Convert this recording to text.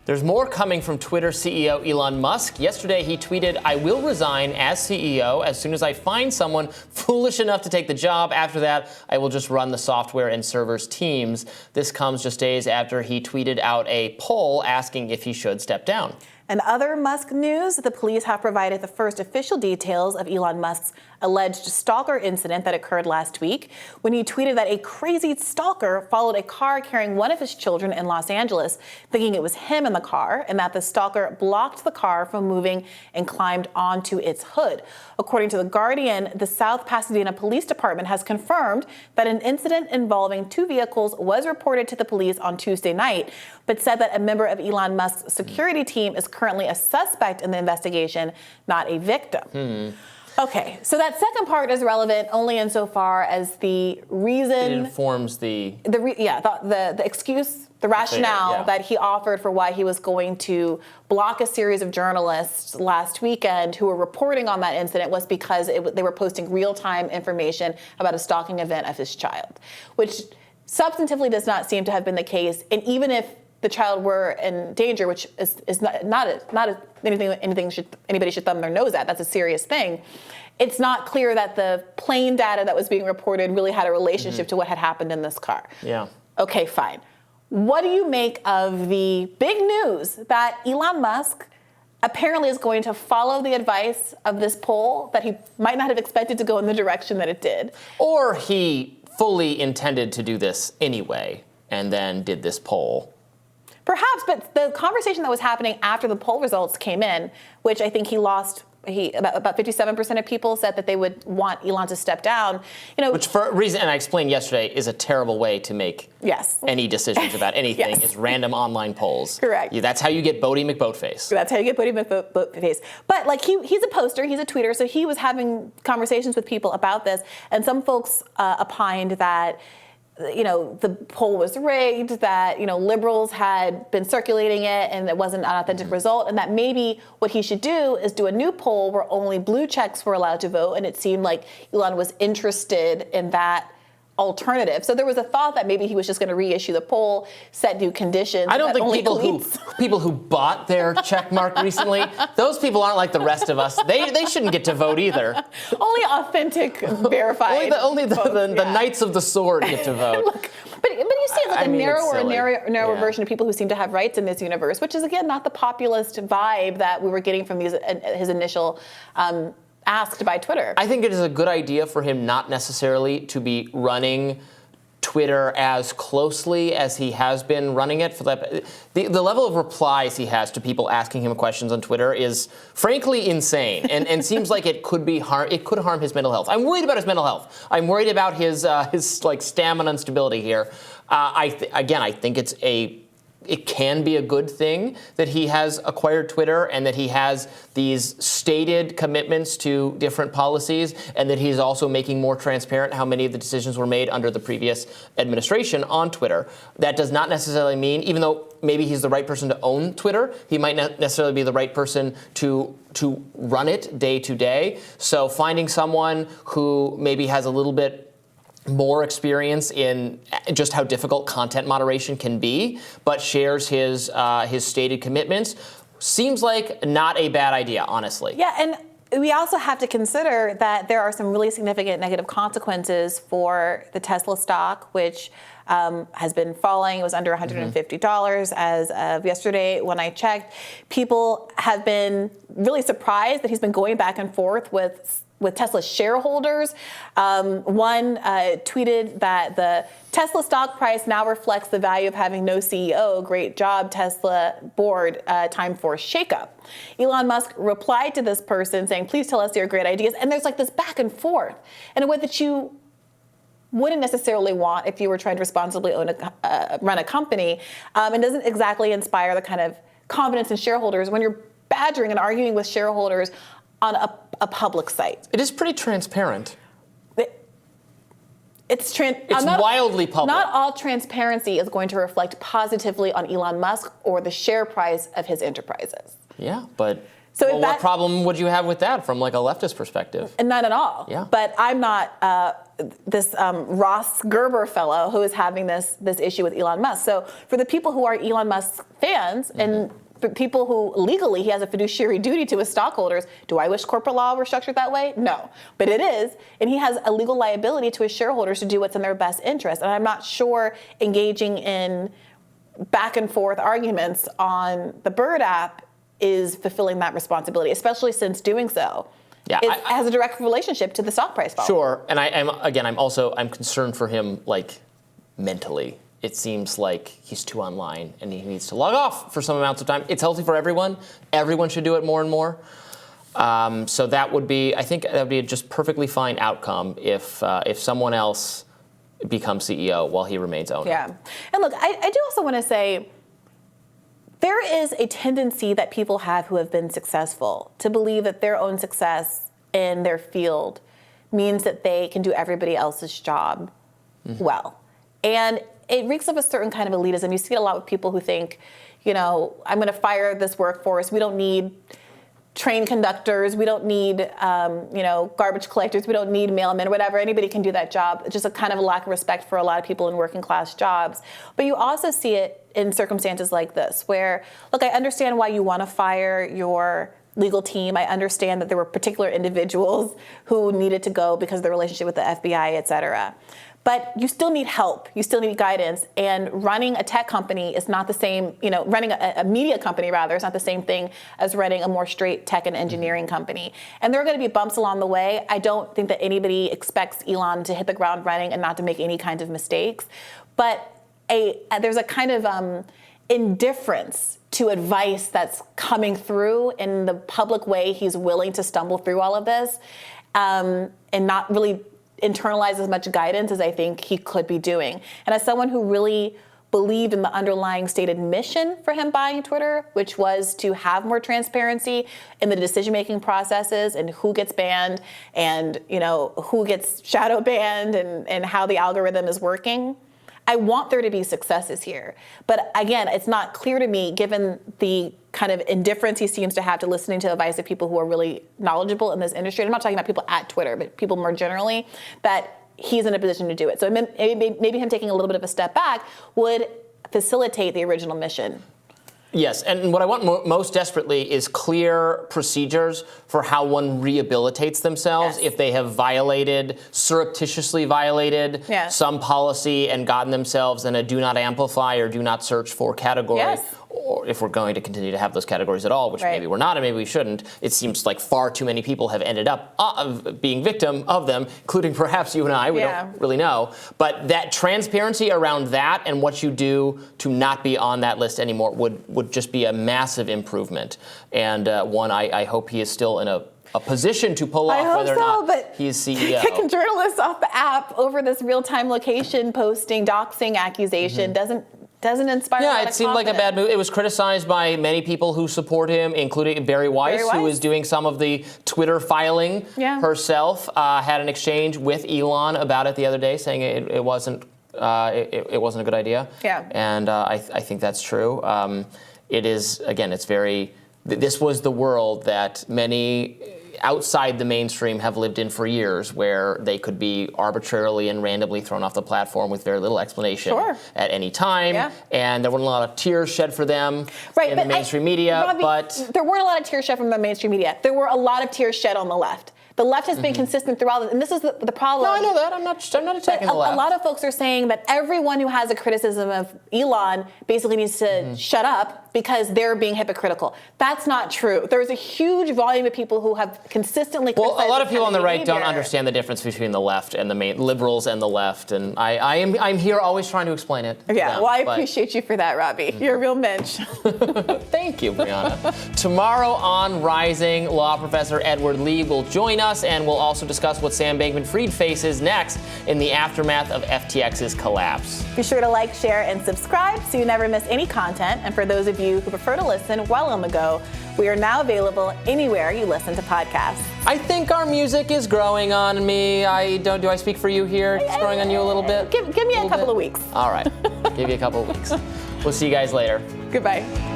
There's more coming from Twitter CEO Elon Musk. Yesterday, he tweeted, "I will resign as CEO as soon as I find someone foolish enough to take the job. After that, I will just run the software and servers teams." This comes just days after he tweeted out a poll asking if he should step down. In other Musk news, the police have provided the first official details of Elon Musk's alleged stalker incident that occurred last week when he tweeted that a crazy stalker followed a car carrying one of his children in Los Angeles, thinking it was him in the car, and that the stalker blocked the car from moving and climbed onto its hood. According to The Guardian, the South Pasadena Police Department has confirmed that an incident involving two vehicles was reported to the police on Tuesday night, but said that a member of Elon Musk's security team is currently a suspect in the investigation, not a victim. Okay, so that second part is relevant only insofar as the reason It informs the excuse, the rationale that he offered for why he was going to block a series of journalists last weekend who were reporting on that incident was because they were posting real-time information about a stalking event of his child, which substantively does not seem to have been the case. And even if the child were in danger, which is not anything anybody should thumb their nose at. That's a serious thing. It's not clear that the plane data that was being reported really had a relationship to what had happened in this car. Yeah. Okay, fine. What do you make of the big news that Elon Musk apparently is going to follow the advice of this poll that he might not have expected to go in the direction that it did? Or he fully intended to do this anyway and then did this poll. Perhaps, but the conversation that was happening after the poll results came in, which I think he lost, about 57% of people said that they would want Elon to step down. Which for a reason, and I explained yesterday, is a terrible way to make any decisions about anything. It's random online polls. Correct. That's how you get Bodie McBoatface. That's how you get Bodie McBoatface. But he's a poster, he's a tweeter, so he was having conversations with people about this, and some folks opined that the poll was rigged, that, liberals had been circulating it and it wasn't an authentic result, and that maybe what he should do is do a new poll where only blue checks were allowed to vote, and it seemed like Elon was interested in that alternative. So there was a thought that maybe he was just going to reissue the poll, set new conditions. I don't think people who bought their check mark recently, those people aren't like the rest of us. They shouldn't get to vote either. Only authentic, verified. only the Knights of the Sword get to vote. Look, but you see it's like a narrower version of people who seem to have rights in this universe, which is again not the populist vibe that we were getting from his initial asked by Twitter. I think it is a good idea for him not necessarily to be running Twitter as closely as he has been running it. For the level of replies he has to people asking him questions on Twitter is frankly insane, and seems like it could harm his mental health. I'm worried about his mental health. I'm worried about his stamina and stability here. I think it can be a good thing that he has acquired Twitter and that he has these stated commitments to different policies, and that he's also making more transparent how many of the decisions were made under the previous administration on Twitter. That does not necessarily mean, even though maybe he's the right person to own Twitter, he might not necessarily be the right person to run it day to day. So finding someone who maybe has a little bit more experience in just how difficult content moderation can be, but shares his stated commitments, seems like not a bad idea, honestly. Yeah, and we also have to consider that there are some really significant negative consequences for the Tesla stock, which has been falling. It was under $150 as of yesterday when I checked. People have been really surprised that he's been going back and forth with Tesla shareholders. One tweeted that the Tesla stock price now reflects the value of having no CEO. Great job, Tesla board. Time for shakeup. Elon Musk replied to this person saying, "Please tell us your great ideas." And there's like this back and forth in a way that you wouldn't necessarily want if you were trying to responsibly run a company. It doesn't exactly inspire the kind of confidence in shareholders when you're badgering and arguing with shareholders on a public site. It is pretty transparent. It's wildly public. Not all transparency is going to reflect positively on Elon Musk or the share price of his enterprises. Yeah, but So Well, what problem would you have with that from like a leftist perspective? None at all. Yeah. But I'm not this Ross Gerber fellow who is having this issue with Elon Musk. So for the people who are Elon Musk fans and for people who legally he has a fiduciary duty to his stockholders, do I wish corporate law were structured that way? No. But it is. And he has a legal liability to his shareholders to do what's in their best interest. And I'm not sure engaging in back and forth arguments on the Bird app is fulfilling that responsibility, especially since doing so has a direct relationship to the stock price fall. Sure, and I'm concerned for him, like, mentally. It seems like he's too online and he needs to log off for some amounts of time. It's healthy for everyone. Everyone should do it more and more. So that would be, I think that would be a just perfectly fine outcome if someone else becomes CEO while he remains owner. Yeah, and look, I do also want to say, there is a tendency that people have who have been successful to believe that their own success in their field means that they can do everybody else's job well. And it reeks of a certain kind of elitism. You see it a lot with people who think, I'm going to fire this workforce. We don't need train conductors. We don't need, garbage collectors. We don't need mailmen or whatever. Anybody can do that job. It's just a kind of a lack of respect for a lot of people in working class jobs. But you also see it in circumstances like this, where, look, I understand why you want to fire your legal team. I understand that there were particular individuals who needed to go because of their relationship with the FBI, et cetera. But you still need help. You still need guidance. And running a tech company is not the same, running a media company, rather, is not the same thing as running a more straight tech and engineering company. And there are going to be bumps along the way. I don't think that anybody expects Elon to hit the ground running and not to make any kind of mistakes. But there's a kind of indifference to advice that's coming through in the public way he's willing to stumble through all of this and not really internalize as much guidance as I think he could be doing. And as someone who really believed in the underlying stated mission for him buying Twitter, which was to have more transparency in the decision-making processes and who gets banned and who gets shadow banned and how the algorithm is working, I want there to be successes here. But again, it's not clear to me, given the kind of indifference he seems to have to listening to advice of people who are really knowledgeable in this industry. And I'm not talking about people at Twitter, but people more generally, that he's in a position to do it. So maybe him taking a little bit of a step back would facilitate the original mission. Yes, and what I want most desperately is clear procedures for how one rehabilitates themselves if they have surreptitiously violated some policy and gotten themselves in a do not amplify or do not search for category. Yes. Or if we're going to continue to have those categories at all, which maybe we're not and maybe we shouldn't, it seems like far too many people have ended up being victim of them, including perhaps you and I. We don't really know. But that transparency around that and what you do to not be on that list anymore would just be a massive improvement. And one, I hope he is still in a position to pull off whether or not he's CEO. Kicking journalists off the app over this real-time location posting, doxing accusation doesn't inspire a lot of it seemed like a bad move. It was criticized by many people who support him, including Barry Weiss, who is doing some of the Twitter filing herself. Had an exchange with Elon about it the other day, saying it wasn't a good idea. Yeah. And I think that's true. It is, again, it's very. This was the world that many outside the mainstream have lived in for years, where they could be arbitrarily and randomly thrown off the platform with very little explanation at any time. And there weren't a lot of tears shed for them in the mainstream media. Robbie, but there weren't a lot of tears shed from the mainstream media. There were a lot of tears shed on the left. The left has been consistent throughout this, and this is the problem. No, I know that. I'm not attacking the left. A lot of folks are saying that everyone who has a criticism of Elon basically needs to shut up because they're being hypocritical. That's not true. There's a huge volume of people who have consistently criticized. Well, a lot of people on the right don't understand the difference between the left and the liberals and the left, and I'm here always trying to explain it. I appreciate you for that, Robbie. You're a real mensch. Thank you, Brianna. Tomorrow on Rising, law professor Edward Lee will join us, and we'll also discuss what Sam Bankman-Fried faces next in the aftermath of FTX's collapse. Be sure to like, share, and subscribe so you never miss any content. And for those of you who prefer to listen while on the go, we are now available anywhere you listen to podcasts. I think our music is growing on me. Do I speak for you here? It's growing on you a little bit? Give me a couple of weeks. All right. Give you a couple of weeks. We'll see you guys later. Goodbye.